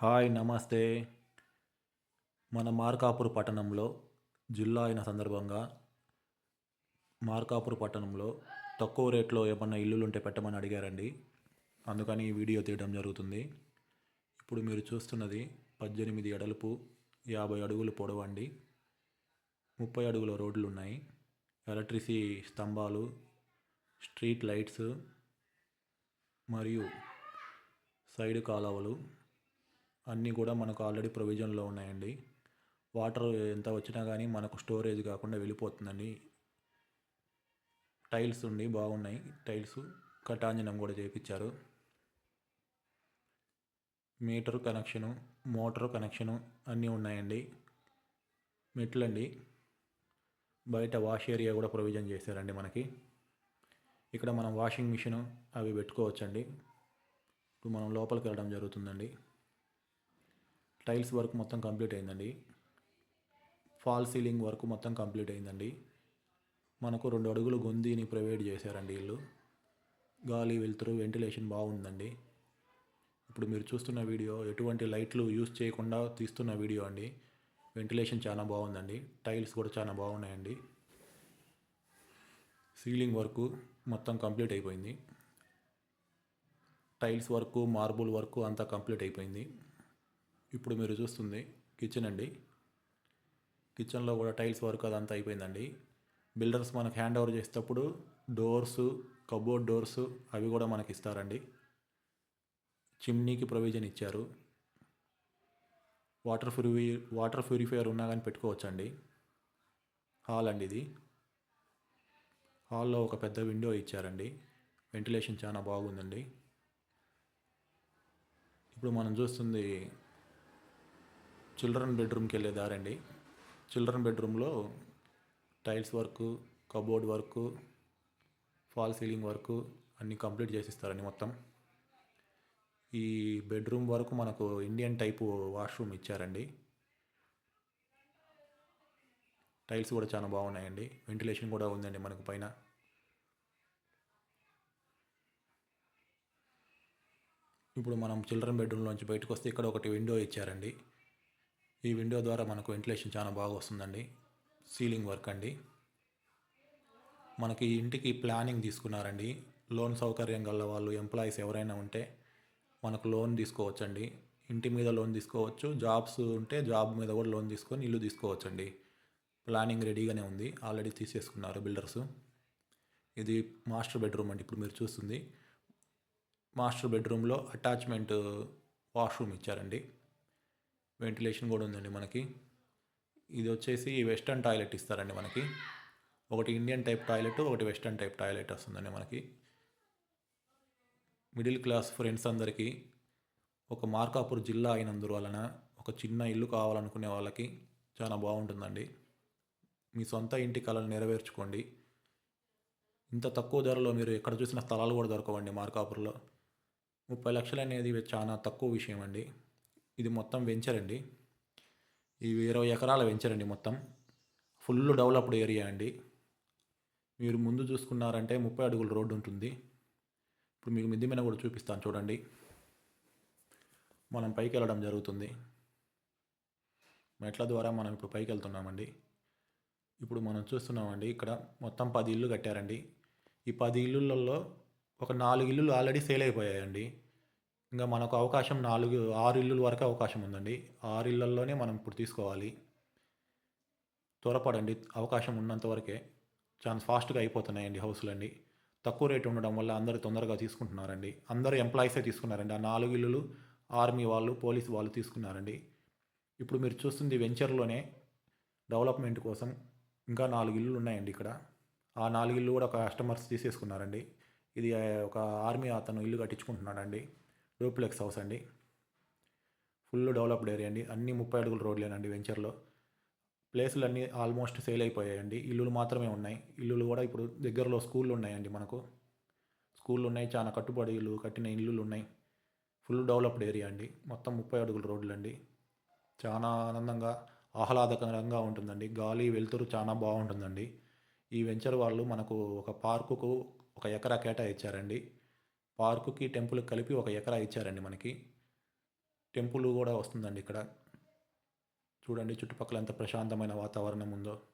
Hi నమస్తే. మన మార్కాపురం పట్టణంలో జిల్లా అయిన సందర్భంగా మార్కాపురం పట్టణంలో తక్కువ రేట్లో ఏమన్నా ఇల్లులుంటే పెట్టమని అడిగారండి. అందుకని ఈ వీడియో తీయడం జరుగుతుంది. ఇప్పుడు మీరు చూస్తున్నది 18 ఎడల్పు 50 అడుగులు పొడవండి. 30 అడుగుల రోడ్లు ఉన్నాయి. ఎలక్ట్రిసిటీ స్తంభాలు, స్ట్రీట్ లైట్స్ మరియు సైడ్ కాలువలు అన్నీ కూడా మనకు ఆల్రెడీ ప్రొవిజన్లో ఉన్నాయండి. వాటర్ ఎంత వచ్చినా కానీ మనకు స్టోరేజ్ కాకుండా వెళ్ళిపోతుందండి. టైల్స్ ఉండి బాగున్నాయి. టైల్స్ కటాంజనం కూడా చేయించారు. మీటర్ కనెక్షను, మోటార్ కనెక్షను అన్నీ ఉన్నాయండి. మెట్లండి, బయట వాష్ ఏరియా కూడా ప్రొవిజన్ చేశారండి మనకి. ఇక్కడ మనం వాషింగ్ మిషన్ అవి పెట్టుకోవచ్చండి. ఇప్పుడు మనం లోపలికి వెళ్ళడం జరుగుతుందండి. టైల్స్ వర్క్ మొత్తం కంప్లీట్ అయిందండి. ఫాల్ సీలింగ్ వర్క్ మొత్తం కంప్లీట్ అయిందండి. మనకు 2 అడుగులు గొంతిని ప్రొవైడ్ చేశారండి ఇల్లు. గాలి వెలుతురు వెంటిలేషన్ బాగుందండి. ఇప్పుడు మీరు చూస్తున్న వీడియో ఎటువంటి లైట్లు యూస్ చేయకుండా తీస్తున్న వీడియో అండి. వెంటిలేషన్ చాలా బాగుందండి. టైల్స్ కూడా చాలా బాగున్నాయండి. సీలింగ్ వర్క్ మొత్తం కంప్లీట్ అయిపోయింది. టైల్స్ వర్క్, మార్బుల్ వర్క్ అంతా కంప్లీట్ అయిపోయింది. ఇప్పుడు మీరు చూస్తుంది కిచెన్ అండి. కిచెన్లో కూడా టైల్స్ వర్క్ అదంతా అయిపోయిందండి. బిల్డర్స్ మనకు హ్యాండ్ ఓవర్ చేసేటప్పుడు డోర్సు, కబోర్డ్ డోర్సు అవి కూడా మనకి ఇస్తారండి. చిమ్నీకి ప్రొవిజన్ ఇచ్చారు. వాటర్ ప్యూరిఫైయర్ ఉన్నా కానీ పెట్టుకోవచ్చండి. హాల్ అండి ఇది. హాల్లో ఒక పెద్ద విండో ఇచ్చారండి. వెంటిలేషన్ చాలా బాగుందండి. ఇప్పుడు మనం చూస్తుంది చిల్డ్రన్ బెడ్రూమ్కి వెళ్ళే దారండి. చిల్డ్రన్ బెడ్రూమ్లో tiles work, cupboard work, fall ceiling work అన్నీ కంప్లీట్ చేసిస్తారండి మొత్తం. ఈ బెడ్రూమ్ వరకు మనకు ఇండియన్ టైపు వాష్రూమ్ ఇచ్చారండి. టైల్స్ కూడా చాలా బాగున్నాయండి. వెంటిలేషన్ కూడా ఉందండి మనకు పైన. ఇప్పుడు మనం చిల్డ్రన్ బెడ్రూమ్లోంచి బయటకు వస్తే ఇక్కడ ఒకటి విండో ఇచ్చారండి. ఈ విండో ద్వారా మనకు వెంటిలేషన్ చాలా బాగా వస్తుందండి. సీలింగ్ వర్క్ అండి. మనకి ఇంటికి ప్లానింగ్ తీసుకున్నారండి. లోన్ సౌకర్యం గల వాళ్ళు ఎంప్లాయీస్ ఎవరైనా ఉంటే మనకు లోన్ తీసుకోవచ్చండి. ఇంటి మీద లోన్ తీసుకోవచ్చు. జాబ్స్ ఉంటే జాబ్ మీద కూడా లోన్ తీసుకొని ఇల్లు తీసుకోవచ్చండి. ప్లానింగ్ రెడీగానే ఉంది. ఆల్రెడీ తీసేసుకున్నారు బిల్డర్స్. ఇది మాస్టర్ బెడ్రూమ్ అండి. ఇప్పుడు మీరు చూస్తుంది మాస్టర్ బెడ్రూమ్లో అటాచ్మెంట్ వాష్రూమ్ ఇచ్చారండి. వెంటిలేషన్ కూడా ఉందండి మనకి. ఇది వచ్చేసి వెస్టర్న్ టాయిలెట్ ఇస్తారండి మనకి. ఒకటి ఇండియన్ టైప్ టాయిలెట్, ఒకటి వెస్టర్న్ టైప్ టాయిలెట్ వస్తుందండి మనకి. మిడిల్ క్లాస్ ఫ్రెండ్స్ అందరికీ ఒక మార్కాపూర్ జిల్లా అయినందువలన ఒక చిన్న ఇల్లు కావాలనుకునే వాళ్ళకి చాలా బాగుంటుందండి. మీ సొంత ఇంటి కలను నెరవేర్చుకోండి. ఇంత తక్కువ ధరలో మీరు ఎక్కడ చూసిన స్థలాలు కూడా దొరకవండి మార్కాపూర్లో. 30 లక్షలు అనేది చాలా తక్కువ విషయం అండి. ఇది మొత్తం వెంచర్ అండి. ఇది 20 ఎకరాల వెంచర్ అండి మొత్తం. ఫుల్ డెవలప్డ్ ఏరియా అండి. మీరు ముందు చూసుకున్నారంటే 30 అడుగుల రోడ్డు ఉంటుంది. ఇప్పుడు మీకు మిద్ది మీద కూడా చూపిస్తాను చూడండి. మనం పైకి వెళ్ళడం జరుగుతుంది. మెట్ల ద్వారా మనం ఇప్పుడు పైకి వెళ్తున్నామండి. ఇప్పుడు మనం చూస్తున్నామండి ఇక్కడ మొత్తం 10 ఇల్లు కట్టారండి. ఈ 10 ఇల్లులలో ఒక 4 ఇల్లులు ఆల్రెడీ సేల్ అయిపోయాయండి. ఇంకా మనకు అవకాశం 6 ఇల్లుల వరకు అవకాశం ఉందండి. 6 ఇళ్లల్లోనే మనం ఇప్పుడు తీసుకోవాలి. త్వరపడండి, అవకాశం ఉన్నంత వరకే. చాలా ఫాస్ట్గా అయిపోతున్నాయండి హౌస్లన్నీ. తక్కువ రేటు ఉండడం వల్ల అందరూ తొందరగా తీసుకుంటున్నారండి. అందరూ ఎంప్లాయీసే తీసుకున్నారండి. ఆ 4 ఇల్లులు ఆర్మీ వాళ్ళు, పోలీసు వాళ్ళు తీసుకున్నారండి. ఇప్పుడు మీరు చూస్తుంది వెంచర్లోనే డెవలప్మెంట్ కోసం ఇంకా 4 ఇల్లులు ఉన్నాయండి ఇక్కడ. ఆ 4 ఇల్లు కూడా ఒక కస్టమర్స్ తీసేసుకున్నారండి. ఇది ఒక ఆర్మీ అతను ఇల్లు కట్టించుకుంటున్నాడండి. డూప్లెక్స్ హౌస్ అండి. ఫుల్ డెవలప్డ్ ఏరియా అండి. అన్ని 30 అడుగుల రోడ్లేనండి వెంచర్లో. ప్లేసులు అన్నీ ఆల్మోస్ట్ సేల్ అయిపోయాయండి. ఇల్లులు మాత్రమే ఉన్నాయి. ఇల్లులు కూడా ఇప్పుడు దగ్గరలో స్కూళ్ళు ఉన్నాయండి మనకు. స్కూళ్ళు ఉన్నాయి. చాలా కట్టుబడులు కట్టిన ఇల్లులు ఉన్నాయి. ఫుల్ డెవలప్డ్ ఏరియా అండి. మొత్తం 30 అడుగుల రోడ్లు అండి. చాలా ఆనందంగా ఆహ్లాదకరంగా ఉంటుందండి. గాలి వెలుతురు చాలా బాగుంటుందండి. ఈ వెంచర్ వాళ్ళు మనకు ఒక పార్కుకు 1 ఎకరా కేటాయించారండి. పార్కుకి టెంపుల్కి కలిపి 1 ఎకరా ఇచ్చారండి మనకి. టెంపుల్ కూడా వస్తుందండి ఇక్కడ. చూడండి చుట్టుపక్కల ఎంత ప్రశాంతమైన వాతావరణం ఉందో.